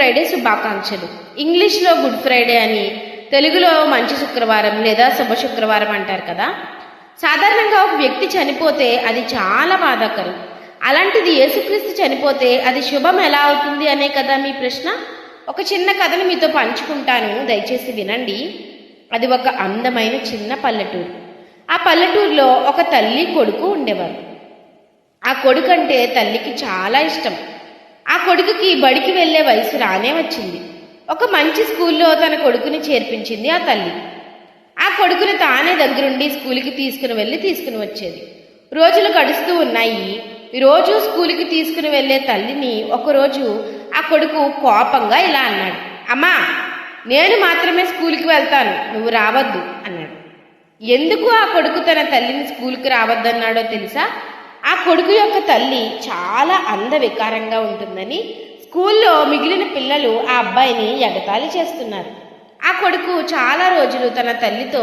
Friday శుభాకాంక్షలు. ఇంగ్లీష్లో good Friday అని, తెలుగులో మంచి శుక్రవారం లేదా శుభ శుక్రవారం అంటారు కదా. సాధారణంగా ఒక వ్యక్తి చనిపోతే అది చాలా బాధాకరం. అలాంటిది యేసుక్రీస్తు చనిపోతే అది శుభం ఎలా అవుతుంది అనే కదా మీ ప్రశ్న. ఒక చిన్న కథను మీతో పంచుకుంటాను, దయచేసి వినండి. అది ఒక అందమైన చిన్న పల్లెటూరు. ఆ పల్లెటూరులో ఒక తల్లి కొడుకు ఉండేవారు. ఆ కొడుకు అంటే తల్లికి చాలా ఇష్టం. ఆ కొడుకుకి బడికి వెళ్ళే వయసు రానే వచ్చింది. ఒక మంచి స్కూల్లో తన కొడుకుని చేర్పించింది ఆ తల్లి. ఆ కొడుకుని తానే దగ్గరుండి స్కూల్కి తీసుకుని వచ్చేది. రోజులు గడుస్తూ ఉన్నాయి. రోజు స్కూల్కి తీసుకుని వెళ్ళే తల్లిని ఒకరోజు ఆ కొడుకు కోపంగా ఇలా అన్నాడు, అమ్మా, నేను మాత్రమే స్కూల్కి వెళ్తాను, నువ్వు రావద్దు అన్నాడు. ఎందుకు ఆ కొడుకు తన తల్లిని స్కూల్కి రావద్దన్నాడో తెలుసా? ఆ కొడుకు యొక్క తల్లి చాలా అందవికారంగా ఉంటుందని స్కూల్లో మిగిలిన పిల్లలు ఆ అబ్బాయిని ఎగతాళి చేస్తున్నారు. ఆ కొడుకు చాలా రోజులు తన తల్లితో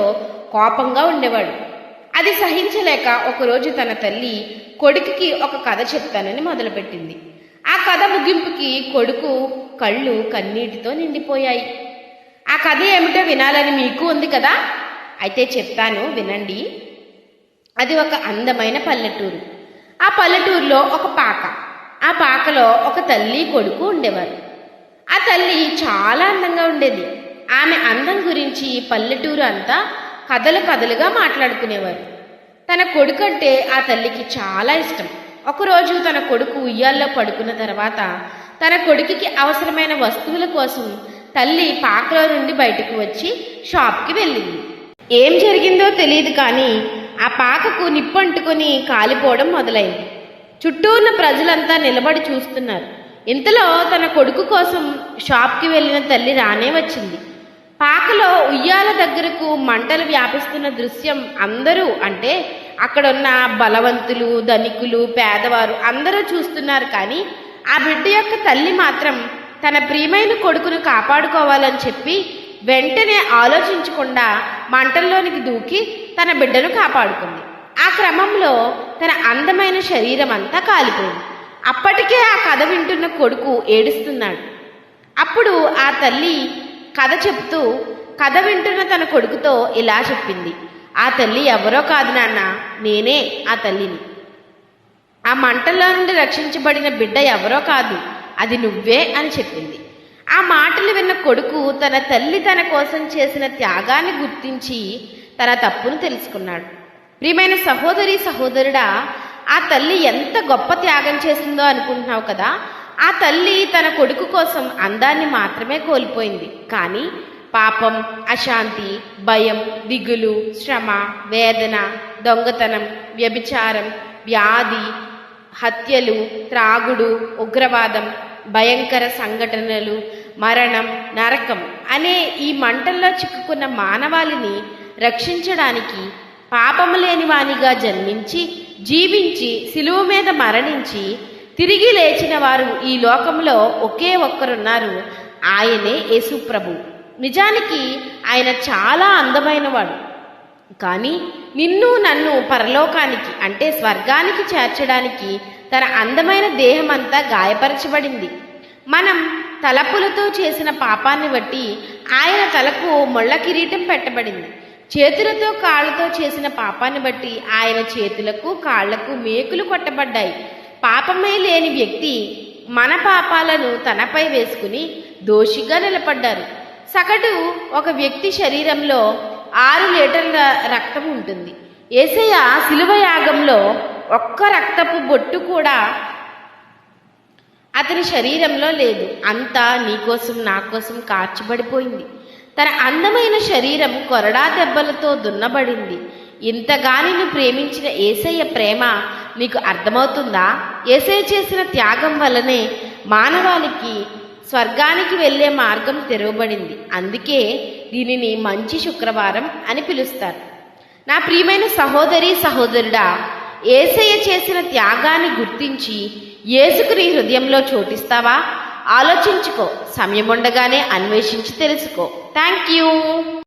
కోపంగా ఉండేవాడు. అది సహించలేక ఒకరోజు తన తల్లి కొడుకుకి ఒక కథ చెప్తానని మొదలుపెట్టింది. ఆ కథ ముగింపుకి కొడుకు కళ్ళు కన్నీటితో నిండిపోయాయి. ఆ కథ ఏమిటో వినాలని మీకు ఉంది కదా, అయితే చెప్తాను వినండి. అది ఒక అందమైన పల్లెటూరు. ఆ పల్లెటూరులో ఒక పాక. ఆ పాకలో ఒక తల్లి కొడుకు ఉండేవారు. ఆ తల్లి చాలా అందంగా ఉండేది. ఆమె అందం గురించి పల్లెటూరు అంతా కథలుగా మాట్లాడుకునేవారు. తన కొడుకు అంటే ఆ తల్లికి చాలా ఇష్టం. ఒకరోజు తన కొడుకు ఉయ్యాల్లో పడుకున్న తర్వాత తన కొడుకుకి అవసరమైన వస్తువుల కోసం తల్లి పాకలో నుండి బయటకు వచ్చి షాప్కి వెళ్ళింది. ఏం జరిగిందో తెలియదు, కానీ ఆ పాకకు నిప్పంటుకొని కాలిపోవడం మొదలైంది. చుట్టూ ఉన్న ప్రజలంతా నిలబడి చూస్తున్నారు. ఇంతలో తన కొడుకు కోసం షాప్కి వెళ్ళిన తల్లి రానే వచ్చింది. పాకలో ఉయ్యాల దగ్గరకు మంటలు వ్యాపిస్తున్న దృశ్యం అందరూ, అంటే అక్కడున్న బలవంతులు, ధనికులు, పేదవారు అందరూ చూస్తున్నారు. కానీ ఆ బిడ్డ యొక్క తల్లి మాత్రం తన ప్రియమైన కొడుకును కాపాడుకోవాలని చెప్పి వెంటనే ఆలోచించకుండా మంటల్లోనికి దూకి తన బిడ్డను కాపాడుకుంది. ఆ క్రమంలో తన అందమైన శరీరం అంతా కాలిపోయింది. అప్పటికే ఆ కథ వింటున్న కొడుకు ఏడుస్తున్నాడు. అప్పుడు ఆ తల్లి కథ చెప్తూ కథ వింటున్న తన కొడుకుతో ఇలా చెప్పింది, ఆ తల్లి ఎవరో కాదు నాన్న, నేనే ఆ తల్లిని. ఆ మంటల్లో నుండి రక్షించబడిన బిడ్డ ఎవరో కాదు, అది నువ్వే అని చెప్పింది. ఆ మాటలు విన్న కొడుకు తన తల్లి తన కోసం చేసిన త్యాగాన్ని గుర్తించి తన తప్పును తెలుసుకున్నాడు. ప్రియమైన సహోదరి సహోదరుడా, ఆ తల్లి ఎంత గొప్ప త్యాగం చేసిందో అనుకుంటున్నావు కదా. ఆ తల్లి తన కొడుకు కోసం అందాన్ని మాత్రమే కోల్పోయింది, కానీ పాపం, అశాంతి, భయం, దిగులు, శ్రమ, వేదన, దొంగతనం, వ్యభిచారం, వ్యాధి, హత్యలు, త్రాగుడు, ఉగ్రవాదం, భయంకర సంఘటనలు, మరణం, నరకం అనే ఈ మంటల్లో చిక్కుకున్న మానవాళిని రక్షించడానికి పాపము లేని వానిగా జన్మించి, జీవించి, శిలువ మీద మరణించి, తిరిగి లేచిన వారు ఈ లోకంలో ఒకే ఒక్కరున్నారు, ఆయనే యేసు ప్రభు. నిజానికి ఆయన చాలా అందమైనవాడు, కానీ నిన్ను నన్ను పరలోకానికి అంటే స్వర్గానికి చేర్చడానికి తన అందమైన దేహమంతా గాయపరచబడింది. మనం తలపులతో చేసిన పాపాన్ని బట్టి ఆయన తలకు ముళ్ళ కిరీటం పెట్టబడింది. చేతులతో కాళ్ళతో చేసిన పాపాన్ని బట్టి ఆయన చేతులకు కాళ్లకు మేకులు కొట్టబడ్డాయి. పాపమే లేని వ్యక్తి మన పాపాలను తనపై వేసుకుని దోషిగా నిలబడ్డారు. సగటు ఒక వ్యక్తి శరీరంలో 6 లీటర్ల రక్తం ఉంటుంది. యేసయ్య శిలువ యాగంలో ఒక్క రక్తపు బొట్టు కూడా అతని శరీరంలో లేదు. అంతా నీకోసం నా కోసం కార్చబడిపోయింది. తన అందమైన శరీరం కొరడా దెబ్బలతో దున్నబడింది. ఇంతగా నిన్ను ప్రేమించిన యేసయ్య ప్రేమ నీకు అర్థమవుతుందా? యేసయ్య చేసిన త్యాగం వల్లనే మానవాళికి స్వర్గానికి వెళ్ళే మార్గం తెరవబడింది. అందుకే దీనిని మంచి శుక్రవారం అని పిలుస్తారు. నా ప్రియమైన సహోదరి సహోదరుడా, యేసయ్య చేసిన త్యాగాన్ని గుర్తించి యేసుకు నీ హృదయంలో చోటిస్తావా? ఆలోచించుకో. సమయం ఉండగానే అన్వేషించి తెలుసుకో. Thank you.